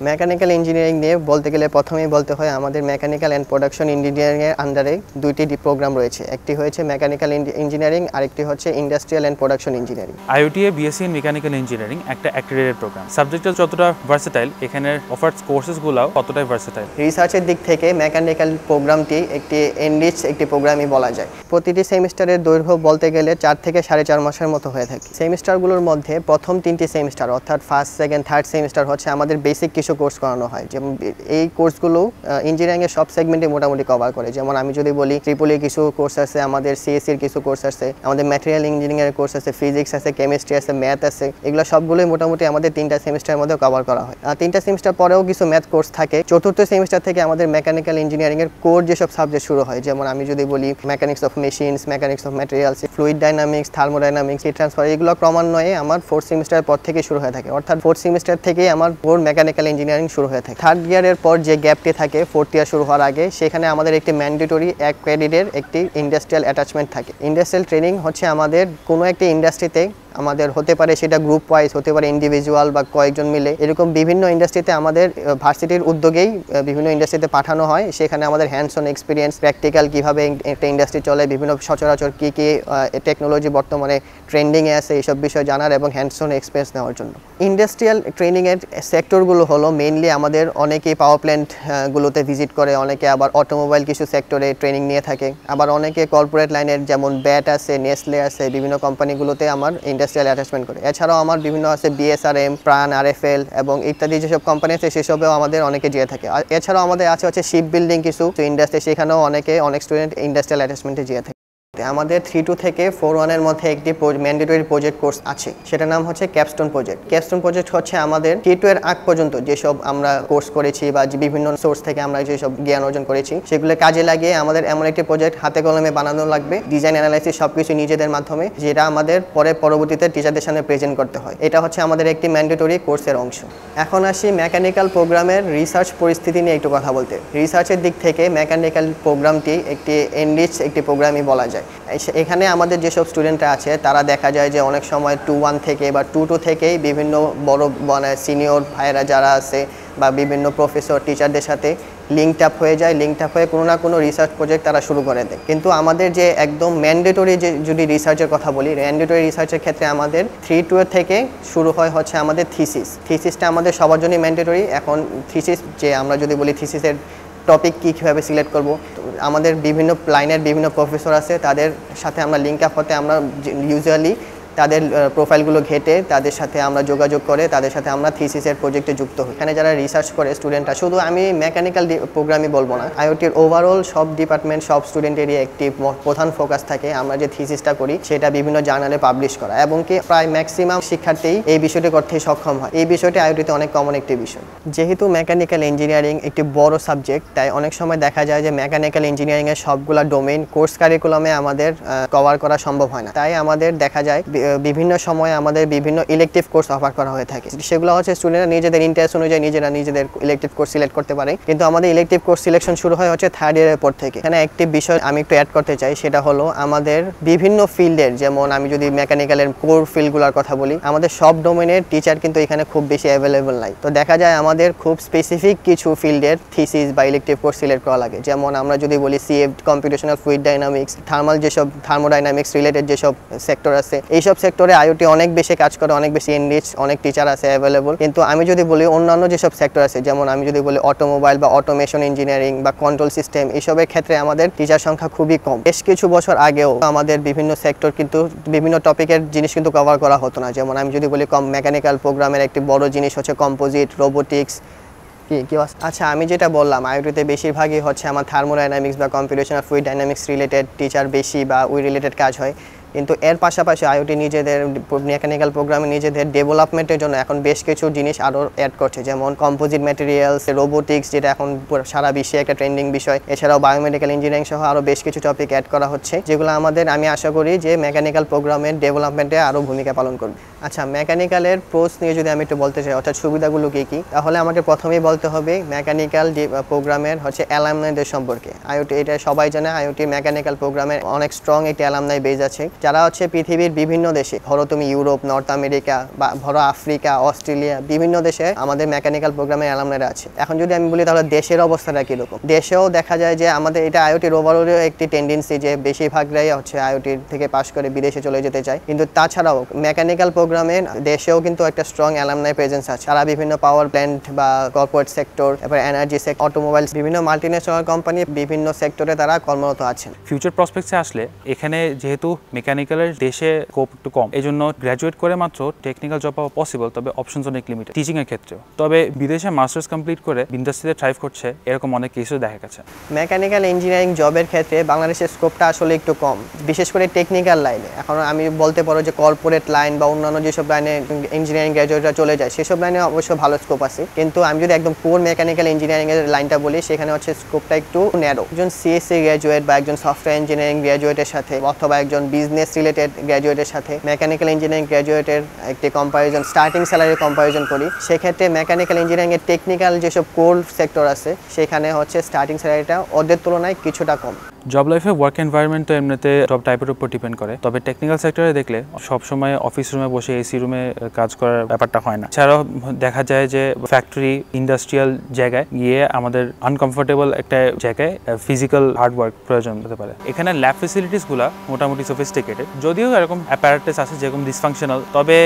Mechanical engineering নিয়ে বলতে গেলে প্রথমেই বলতে হয় আমাদের মেকানিক্যাল অ্যান্ড প্রোডাকশন ইঞ্জিনিয়ারিংয়ের আন্ডারে দুইটি প্রোগ্রাম রয়েছে। একটি হয়েছে মেকানিক্যাল ইঞ্জিনিয়ারিং, আরেকটি হচ্ছে ইন্ডাস্ট্রিয়াল অ্যান্ড প্রোডাকশন ইঞ্জিনিয়ারিং। আইওটিএ বিএসসি ইন মেকানিক্যাল ইঞ্জিনিয়ারিং একটা অ্যাক্রেডিটেড প্রোগ্রাম। সাবজেক্টটা যতটা ভার্সেটাইল, এখানে অফার্ড কোর্সেসগুলোও ততটাই ভার্সেটাইল। রিসার্চের দিক থেকে মেকানিক্যাল প্রোগ্রামটি একটি এনরিচ একটি প্রোগ্রামই বলা যায়। প্রতিটি সেমিস্টারের দৈর্ঘ্য বলতে গেলে 4 থেকে 4.5 মাসের মতো হয়ে থাকে। সেমিস্টারগুলোর মধ্যে প্রথম 3টি সেমিস্টার অর্থাৎ ফার্স্ট, সেকেন্ড, থার্ড সেমিস্টার হচ্ছে আমাদের বেসিক কিছু কোর্স করানো হয়। যেমন এই কোর্সগুলো ইঞ্জিনিয়ারিংয়ের সব সেগমেন্টে মোটামুটি কভার করে। যেমন আমি যদি বলি ট্রিপল কিছু কোর্স আছে, আমাদের সিএসসির কিছু কোর্স আছে, আমাদের ম্যাটেরিয়াল ইঞ্জিনিয়ারিংয়ের কোর্স আছে, ফিজিক্স আছে, কেমিস্ট্রি আছে, ম্যাথ আছে। এগুলো সবগুলোই মোটামুটি আমাদের 3টা সেমিস্টারের মধ্যে কভার করা হয়। 3টা সেমিস্টার পরেও কিছু ম্যাথ কোর্স থাকে। চতুর্থ সেমিস্টার থেকে আমাদের মেকানিক্যাল ইঞ্জিনিয়ারিংয়ের কোর যেসব সাবজেক্ট শুরু হয়, যেমন আমি যদি বলি mechanics of machines, mechanics of materials, fluid dynamics, thermodynamics, heat transfer, এগুলো ক্রমান্বয়ে আমার 4th সেমিস্টারের পর থেকে শুরু হয়ে থাকে। অর্থাৎ 4th সেমিস্টার থেকেই আমার কোর মেকানিক্যাল ইঞ্জিনিয়ারিং শুরু হয়ে থাকে। থার্ড ইয়ারের পর যে গ্যাপটি থাকে 4th ইয়ার শুরু হওয়ার আগে, সেখানে আমাদের একটি ম্যান্ডেটরি ক্রেডিটের একটি ইন্ডাস্ট্রিয়াল অ্যাটাচমেন্ট থাকে। ইন্ডাস্ট্রিয়াল ট্রেনিং হচ্ছে আমাদের কোনো একটি ইন্ডাস্ট্রিতে আমাদের হতে পারে সেটা গ্রুপ ওয়াইজ, হতে পারে ইন্ডিভিজুয়াল বা কয়েকজন মিলে, এরকম বিভিন্ন ইন্ডাস্ট্রিতে আমাদের ভার্সিটির উদ্যোগেই বিভিন্ন ইন্ডাস্ট্রিতে পাঠানো হয়। সেখানে আমাদের হ্যান্ডস অন এক্সপিরিয়েন্স, প্র্যাকটিক্যাল কীভাবে একটা ইন্ডাস্ট্রি চলে, বিভিন্ন সচরাচর কী কী টেকনোলজি বর্তমানে ট্রেন্ডিংয়ে আছে, এইসব বিষয় জানার এবং হ্যান্ডস অন এক্সপিরিয়েন্স নেওয়ার জন্য। ইন্ডাস্ট্রিয়াল ট্রেনিংয়ের সেক্টরগুলো হলো মেইনলি আমাদের অনেকেই পাওয়ার প্ল্যান্টগুলোতে ভিজিট করে, অনেকে আবার অটোমোবাইল কিছু সেক্টরে ট্রেনিং নিয়ে থাকে, আবার অনেকে কর্পোরেট লাইনের যেমন ব্যাট আছে, নেসলে আছে, বিভিন্ন কোম্পানিগুলোতে আমার ইন্ডাস্ট্রিয়াল অ্যাটাচমেন্ট করে। এছাড়াও আমার বিভিন্ন আছে বিএসআরএম, প্রাণ, আরএফএল এবং ইত্যাদি যেসব কোম্পানি আছে সেসবেও আমাদের অনেকে যেয়ে থাকে। এছাড়াও আমাদের আছে হচ্ছে শিপ বিল্ডিং কিছু ইন্ডাস্ট্রি, সেখানেও অনেক স্টুডেন্ট ইন্ডাস্ট্রিয়াল অ্যাটাচমেন্টে যেয়ে থাকে। আমাদের 3-2 থেকে 4-1-এর মধ্যে একটি ম্যান্ডেটরি প্রজেক্ট কোর্স আছে, সেটার নাম হচ্ছে ক্যাপস্টোন প্রজেক্ট। ক্যাপস্টোন প্রজেক্ট হচ্ছে আমাদের 3-2 এর আগ পর্যন্ত যেসব আমরা কোর্স করেছি বা বিভিন্ন সোর্স থেকে আমরা যেসব জ্ঞান অর্জন করেছি সেগুলো কাজে লাগিয়ে আমাদের এমন একটি প্রজেক্ট হাতে কলমে বানানো লাগবে, ডিজাইন অ্যানালাইসিস সবকিছু নিজেদের মাধ্যমে, যেটা আমাদের পরবর্তীতে টিচারদের সামনে প্রেজেন্ট করতে হয়। এটা হচ্ছে আমাদের একটি ম্যান্ডেটরি কোর্সের অংশ। এখন আসি মেকানিক্যাল প্রোগ্রামের রিসার্চ পরিস্থিতি নিয়ে একটু কথা বলতে। রিসার্চের দিক থেকে মেকানিক্যাল প্রোগ্রামটি একটি এনরিচ একটি প্রোগ্রামই বলা যায়। এখানে আমাদের যেসব স্টুডেন্টরা আছে তারা দেখা যায় যে অনেক সময় 2-1 থেকে বা 2-2 থেকেই বিভিন্ন বড় সিনিয়র ভাইয়েরা যারা আছে বা বিভিন্ন প্রফেসর টিচারদের সাথে লিঙ্কড আপ হয়ে যায়। লিঙ্কড আপ হয়ে কোনো না কোনো রিসার্চ প্রজেক্ট তারা শুরু করে দেয়। কিন্তু আমাদের যে একদম ম্যান্ডেটরি যে যদি রিসার্চের কথা বলি, ম্যান্ডেটরি রিসার্চের ক্ষেত্রে আমাদের 3-2 থেকে শুরু হচ্ছে আমাদের থিসিসটা আমাদের সবার জন্যই ম্যান্ডেটরি। এখন থিসিস যে আমরা যদি বলি থিসিসের টপিক কীভাবে সিলেক্ট করব, আমাদের বিভিন্ন লাইনের বিভিন্ন প্রফেসর আছে, তাদের সাথে আমরা লিঙ্ক আপ হতে আমরা ইউজুয়ালি তাদের প্রোফাইলগুলো ঘেটে তাদের সাথে আমরা যোগাযোগ করে তাদের সাথে আমরা থিসিসের প্রজেক্টে যুক্ত হই। এখানে যারা রিসার্চ করে স্টুডেন্টরা, শুধু আমি মেকানিক্যাল প্রোগ্রামই বলবো না, আইওটির ওভারঅল সব ডিপার্টমেন্ট সব স্টুডেন্টেরই একটি প্রধান ফোকাস থাকে আমরা যে থিসিসটা করি সেটা বিভিন্ন জার্নালে পাবলিশ করা, এবং কি প্রায় ম্যাক্সিমাম শিক্ষার্থী এই বিষয়টি করতে সক্ষম হয়। এই বিষয়টি আইওটিতে অনেক কমন একটি বিষয়। যেহেতু মেকানিক্যাল ইঞ্জিনিয়ারিং একটি বড় সাবজেক্ট, তাই অনেক সময় দেখা যায় যে মেকানিক্যাল ইঞ্জিনিয়ারিংয়ের সবগুলা ডোমেইন কোর্স কারিকুলামে আমাদের কভার করা সম্ভব হয় না। তাই আমাদের দেখা যায় বিভিন্ন সময় আমাদের বিভিন্ন ইলেকটিভ কোর্স অফার করা হয়ে থাকে। সেগুলো হচ্ছে স্টুডেন্টরা নিজেদের ইন্টারেস্ট অনুযায়ী নিজেদের ইলেকটিভ কোর্স সিলেক্ট করতে পারে। কিন্তু আমাদের ইলেকটিভ কোর্স সিলেকশন শুরু হয় হচ্ছে 3rd ইয়ারের পর থেকে। এখানে একটি বিষয় আমি একটু অ্যাড করতে চাই, সেটা হলো আমাদের বিভিন্ন ফিল্ডের, যেমন আমি যদি মেকানিক্যালের কোর ফিল্ডগুলোর কথা বলি, আমাদের সব ডোমেনের টিচার কিন্তু এখানে খুব বেশি অ্যাভেলেবল নাই। তো দেখা যায় আমাদের খুব স্পেসিফিক কিছু ফিল্ডের থিসিস বা ইলেকটিভ কোর্স সিলেক্ট করা লাগে। যেমন আমরা যদি বলি CF, computational fluid dynamics, thermodynamics related যেসব সেক্টর আছে, এইসব সেক্টরে আইওটি অনেক বেশি কাজ করে, অনেক বেশি এনরিচ, অনেক টিচার আছে অ্যাভেলেবল। কিন্তু আমি যদি বলি অন্যান্য যেসব সেক্টর আছে, যেমন আমি যদি বলি অটোমোবাইল বা অটোমেশন ইঞ্জিনিয়ারিং বা কন্ট্রোল সিস্টেম, এইসবের ক্ষেত্রে আমাদের টিচার সংখ্যা খুবই কম। বেশ কিছু বছর আগেও আমাদের বিভিন্ন সেক্টর কিন্তু বিভিন্ন টপিকের জিনিস কিন্তু কভার করা হতো না। যেমন আমি যদি বলি মেকানিক্যাল প্রোগ্রামের একটি বড় জিনিস হচ্ছে কম্পোজিট, রোবোটিক্স। আচ্ছা, আমি যেটা বললাম আইওটিতে বেশিরভাগই হচ্ছে আমার থার্মোডাইনামিক্স বা computational fluid dynamics related teacher বেশি বা ওই রিলেটেড কাজ হয়। কিন্তু এর পাশাপাশি আইওটি নিজেদের মেকানিক্যাল প্রোগ্রামে নিজেদের ডেভেলপমেন্টের জন্য এখন বেশ কিছু জিনিস আরও অ্যাড করছে, যেমন কম্পোজিট ম্যাটেরিয়ালস, রোবোটিক্স, যেটা এখন সারা বিশ্বে একটা ট্রেন্ডিং বিষয়। এছাড়াও বায়োমেডিক্যাল ইঞ্জিনিয়ারিং সহ আরও বেশ কিছু টপিক অ্যাড করা হচ্ছে, যেগুলো আমি আশা করি যে মেকানিক্যাল প্রোগ্রামের ডেভেলপমেন্টে আরও ভূমিকা পালন করবে। আচ্ছা, মেকানিক্যালের প্রোস নিয়ে যদি আমি একটু বলতে চাই, অর্থাৎ সুবিধাগুলো কী কী, তাহলে আমাকে প্রথমেই বলতে হবে মেকানিক্যাল প্রোগ্রামের হচ্ছে অ্যালামনাইদের সম্পর্কে। আইওটি, এটা সবাই জানে, আইওটি মেকানিক্যাল প্রোগ্রামের অনেক স্ট্রং একটি অ্যালামনাই বেজ আছে, যারা হচ্ছে পৃথিবীর বিভিন্ন দেশে, ধরো তুমি ইউরোপ, নর্থ আমেরিকা বা ধরো আফ্রিকা, অস্ট্রেলিয়া, বিভিন্ন দেশে আমাদের মেকানিক্যাল প্রোগ্রামের অ্যালামনাইরা আছে। এখন যদি আমি বলি তাহলে দেশের অবস্থাটা কীরকম, দেশেও দেখা যায় যে আমাদের এটা আইওটির ওভারঅলের একটি টেন্ডেন্সি যে বেশিরভাগরাই হচ্ছে আইওটির থেকে পাশ করে বিদেশে চলে যেতে চায়। কিন্তু তাছাড়াও মেকানিক্যাল প্রোগ্রামে দেশেও কিন্তু একটা স্ট্রং অ্যালামনাই প্রেজেন্স আছে। তারা বিভিন্ন পাওয়ার প্ল্যান্ট বা কর্পোরেট সেক্টর, এবার এনার্জি সেক্টর, অটোমোবাইলস, বিভিন্ন মাল্টিন্যাশনাল কোম্পানি, বিভিন্ন সেক্টরে তারা কর্মরত আছেন। ফিউচার প্রসপেক্টসে আসলে এখানে যেহেতু মেকানিক্যালের দেশে স্কোপ একটু কম, এই জন্য গ্র্যাজুয়েট করে মাত্র টেকনিক্যাল জব পাওয়া পসিবল, তবে অপশনস অনেক লিমিটেড টিচিং এর ক্ষেত্রেও। তবে বিদেশে মাস্টার্স কমপ্লিট করে ইন্ডাস্ট্রিতে থ্রাইভ করছে এরকম অনেক কেসও দেখা গেছে। মেকানিক্যাল ইঞ্জিনিয়ারিং জবের ক্ষেত্রে বাংলাদেশের স্কোপটা আসলে একটু কম, বিশেষ করে টেকনিক্যাল লাইনে। এখন আমি বলতে পারো যে কর্পোরেট লাইন বা অন্যান্য যেসব লাইনে ইঞ্জিনিয়ারিং গ্র্যাজুয়েটরা চলে যায় সেসব লাইনে অবশ্য ভালো স্কোপ আছে, কিন্তু আমি যদি একদম কোর মেকানিক্যাল ইঞ্জিনিয়ারিংয়ের লাইনটা বলি সেখানে হচ্ছে স্কোপটা একটু ন্যারো। একজন সিএসসি গ্র্যাজুয়েট বা একজন সফটওয়্যার ইঞ্জিনিয়ারিং গ্র্যাজুয়েটের সাথে অথবা একজন বিজনেস রিলেটেড গ্র্যাজুয়েটের সাথে মেকানিক্যাল ইঞ্জিনিয়ারিং গ্র্যাজুয়েটের একটি কম্পারিজন, স্টার্টিং স্যালারি কম্পারিজন করি, সেক্ষেত্রে মেকানিক্যাল ইঞ্জিনিয়ারিংয়ের টেকনিক্যাল যেসব কোর সেক্টর আছে সেখানে হচ্ছে স্টার্টিং স্যালারিটা ওদের তুলনায় কিছুটা কম। জব লাইফে ওয়ার্ক এনভায়রনমেন্ট তো এমনিতে জব টাইপের উপর ডিপেন্ড করে, তবে টেকনিক্যাল সেক্টরে দেখলে সবসময় অফিস রুমে বসে এসি রুমে কাজ করার ব্যাপারটা হয় না। এছাড়াও দেখা যায় যে ফ্যাক্টরি, ইন্ডাস্ট্রিয়াল জায়গায় গিয়ে আমাদের আনকমফোর্টেবল একটা জায়গায় ফিজিক্যাল হার্ড ওয়ার্ক প্রয়োজন হতে পারে। এখানে ল্যাব ফেসিলিটিসগুলো মোটামুটি সোফিস্টিকেটেড, যদিও এরকম অ্যাপারেটাস আছে যেরকম ডিসফাংশনাল, তবে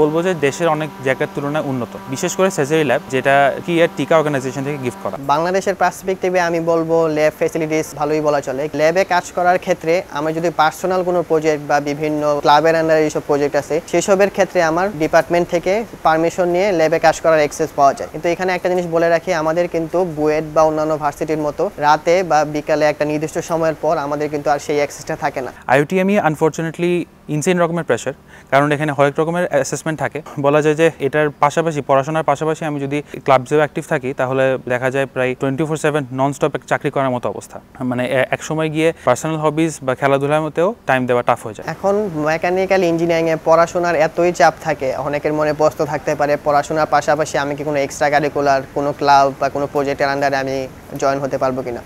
বলবো যে দেশের অনেক জায়গার তুলনায় উন্নত, বিশেষ করে সার্জারি ল্যাব, যেটা কি এর টিকা অর্গানাইজেশন থেকে গিফট করা। বাংলাদেশের পার্সপেক্টিভে আমি বলবো ল্যাব ফেসিলিটিস ভালোই বলা চলে। ল্যাবে কাজ করার ক্ষেত্রে আমার যদি পার্সোনাল কোনো প্রজেক্ট বা বিভিন্ন ক্লাবের আন্ডারে এইসব প্রজেক্ট আছে সেসবের ক্ষেত্রে আমার ডিপার্টমেন্ট থেকে পারমিশন নিয়ে ল্যাবে কাজ করার অ্যাক্সেস পাওয়া যায়। কিন্তু এখানে একটা জিনিস বলে রাখি, আমাদের কিন্তু বুয়েট বা অন্যান্য ভার্সিটির মতো রাতে বা বিকালে একটা নির্দিষ্ট সময়ের পর আমাদের কিন্তু আর সেই অ্যাক্সেসটা থাকে না। আইওটিএমই আনফর্চুনেটলি ইনসেন রকমের প্রেশার, কারণ এখানে হরেক রকমের অ্যাসেসমেন্ট থাকে। বলা যায় যে এটার পাশাপাশি, পড়াশোনার পাশাপাশি আমি যদি ক্লাবসেও অ্যাক্টিভ থাকি তাহলে দেখা যায় প্রায় 24/7 নন স্টপ চাকরি করার মতো অবস্থা। মানে এক সময় গিয়ে পার্সোনাল হবিজ বা খেলাধুলার মতেও টাইম দেওয়া টাফ হয়ে যায়। এখন মেকানিক্যাল ইঞ্জিনিয়ারিংয়ে পড়াশোনার এতই চাপ থাকে, অনেকের মনে প্রশ্ন থাকতে পারে পড়াশোনার পাশাপাশি আমি কি কোনো এক্সট্রা কারিকুলার কোনো ক্লাব বা কোনো প্রজেক্টের আন্ডারে আমি জয়েন হতে পারবো কিনা।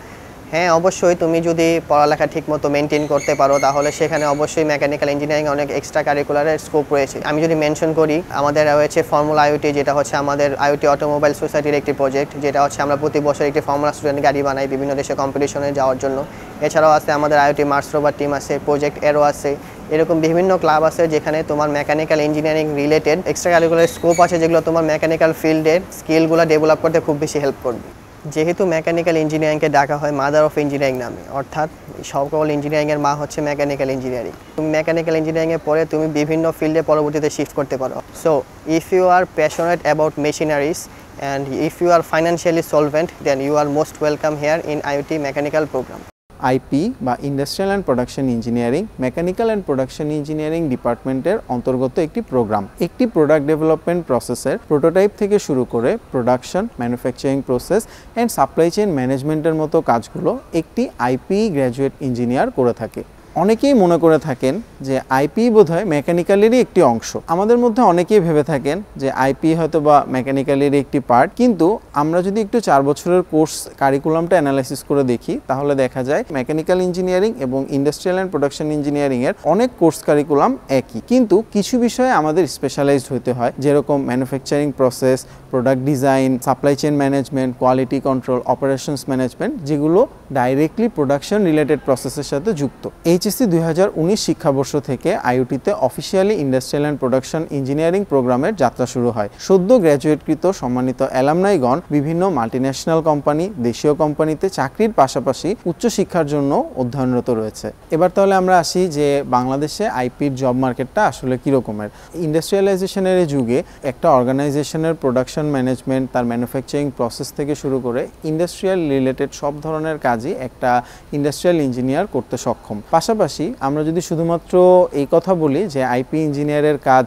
হ্যাঁ, অবশ্যই তুমি যদি পড়ালেখা ঠিকমতো মেনটেন করতে পারো তাহলে সেখানে অবশ্যই মেকানিক্যাল ইঞ্জিনিয়ারিং অনেক এক্সট্রা কারিকুলারের স্কোপ রয়েছে। আমি যদি মেনশন করি, আমাদের রয়েছে ফর্মুলা আইওটি, যেটা হচ্ছে আমাদের আইওটি অটোমোবাইল সোসাইটির একটি প্রজেক্ট, যেটা হচ্ছে আমরা প্রতি বছর একটি ফর্মুলা স্টুডেন্ট গাড়ি বানাই বিভিন্ন দেশে কম্পিটিশনে যাওয়ার জন্য। এছাড়াও আছে আমাদের আইওটি মার্স রোভার টিম আছে, প্রজেক্ট এরো আছে, এরকম বিভিন্ন ক্লাব আছে যেখানে তোমার mechanical engineering related extra curricular scope আছে, যেগুলো তোমার মেকানিক্যাল ফিল্ডের স্কিলগুলো ডেভেলপ করতে খুব বেশি হেল্প করবে। যেহেতু মেকানিক্যাল ইঞ্জিনিয়ারিংকে ডাকা হয় মাদার অফ ইঞ্জিনিয়ারিং নামে, অর্থাৎ সকল ইঞ্জিনিয়ারিংয়ের মা হচ্ছে মেকানিক্যাল ইঞ্জিনিয়ারিং। তুমি মেকানিক্যাল ইঞ্জিনিয়ারিংয়ে পরে তুমি বিভিন্ন ফিল্ডে পরবর্তীতে শিফট করতে পারো। So if you are passionate about machineries and if you are financially solvent, then you are most welcome here in IoT mechanical program. IP বা industrial and production engineering mechanical and production engineering ডিপার্টমেন্টের অন্তর্গত একটি programme. একটি product development প্রসেসের prototype থেকে শুরু করে production, manufacturing process and supply chain ম্যানেজমেন্টের মতো কাজগুলো একটি আইপি গ্র্যাজুয়েট ইঞ্জিনিয়ার করে থাকে। অনেকেই মনে করে থাকেন যে আইপি বোধহয় মেকানিক্যালেরই একটি অংশ। আমাদের মধ্যে অনেকেই ভেবে থাকেন যে আইপি হয়তো বা মেকানিক্যালেরই একটি পার্ট, কিন্তু আমরা যদি একটু 4 বছরের কোর্স কারিকুলামটা অ্যানালাইসিস করে দেখি তাহলে দেখা যায় মেকানিক্যাল ইঞ্জিনিয়ারিং এবং ইন্ডাস্ট্রিয়াল অ্যান্ড প্রোডাকশন ইঞ্জিনিয়ারিংয়ের অনেক কোর্স কারিকুলাম একই, কিন্তু কিছু বিষয়ে আমাদের স্পেশালাইজড হতে হয়, যেরকম manufacturing process, product design, supply chain management, quality control, operations management, যেগুলো ডাইরেক্টলি প্রোডাকশন রিলেটেড প্রসেসের সাথে যুক্ত। এইচএসসি 2019 শিক্ষাবর্ষ থেকে আইওটিতে officially industrial and production engineering প্রোগ্রামের যাত্রা শুরু হয়। সদ্য গ্র্যাজুয়েটকৃত সম্মানিত অ্যালামনাইগণ বিভিন্ন মাল্টিন্যাশনাল কোম্পানি, দেশীয় কোম্পানিতে চাকরির পাশাপাশি উচ্চশিক্ষার জন্য অধ্যয়নরত রয়েছে। এবার তাহলে আমরা আসি যে বাংলাদেশে আইপির জব মার্কেটটা আসলে কীরকমের। ইন্ডাস্ট্রিয়ালাইজেশনের যুগে একটা অর্গানাইজেশনের প্রোডাকশন ম্যানেজমেন্ট, তার ম্যানুফ্যাকচারিং প্রসেস থেকে শুরু করে ইন্ডাস্ট্রিয়াল রিলেটেড সব ধরনের কাজই একটা ইন্ডাস্ট্রিয়াল ইঞ্জিনিয়ার করতে সক্ষম। পাশাপাশি আমরা যদি শুধুমাত্র এই কথা বলি যে আইপি ইঞ্জিনিয়ারের কাজ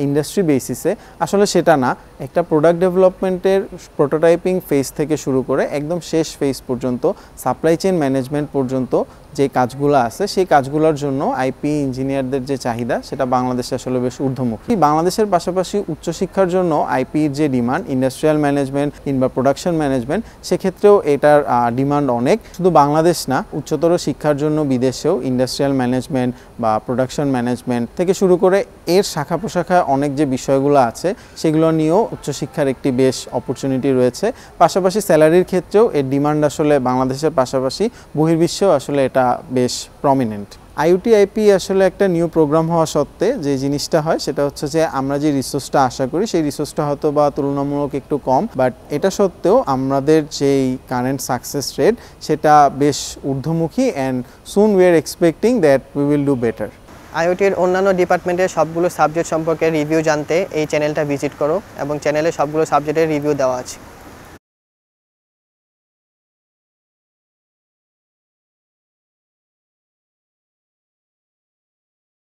ইন্ডাস্ট্রি বেসিসে, আসলে সেটা না। একটা প্রোডাক্ট ডেভেলপমেন্টের প্রোটোটাইপিং ফেজ থেকে শুরু করে একদম শেষ ফেজ পর্যন্ত সাপ্লাই চেইন ম্যানেজমেন্ট পর্যন্ত যে কাজগুলো আছে সেই কাজগুলোর জন্য আইপি ইঞ্জিনিয়ারদের যে চাহিদা সেটা বাংলাদেশে আসলে বেশ ঊর্ধ্বমুখী। বাংলাদেশের পাশাপাশি উচ্চশিক্ষার জন্য আইপির যে ডিমান্ড, ইন্ডাস্ট্রিয়াল ম্যানেজমেন্ট কিংবা প্রোডাকশন ম্যানেজমেন্ট, সেক্ষেত্রেও এটার ডিমান্ড অনেক। শুধু বাংলাদেশ না, উচ্চতর শিক্ষার জন্য বিদেশেও ইন্ডাস্ট্রিয়াল ম্যানেজমেন্ট বা প্রোডাকশন ম্যানেজমেন্ট থেকে শুরু করে এর শাখা প্রশাখায় অনেক যে বিষয়গুলো আছে সেগুলো নিয়েও উচ্চশিক্ষার একটি বেশ অপরচুনিটি রয়েছে। পাশাপাশি স্যালারির ক্ষেত্রেও এর ডিমান্ড আসলে বাংলাদেশের পাশাপাশি বহির্বিশ্বেও আসলে এটা বেশ প্রমিনেন্ট। আইওটি আইপি আসলে একটা নিউ প্রোগ্রাম হওয়া সত্ত্বে যে জিনিসটা হয় সেটা হচ্ছে যে আমরা যে রিসোর্সটা আশা করি সেই রিসোর্সটা হয়তো বা তুলনামূলক একটু কম, বাট এটা সত্ত্বেও আমাদের যেই কারেন্ট সাকসেস রেট সেটা বেশ ঊর্ধ্বমুখী and soon we are expecting that we will do better. আইওটির অন্যান্য ডিপার্টমেন্টের সবগুলো সাবজেক্ট সম্পর্কে রিভিউ জানতে এই চ্যানেলটা ভিজিট করো এবং চ্যানেলে সবগুলো সাবজেক্টের রিভিউ দেওয়া আছে।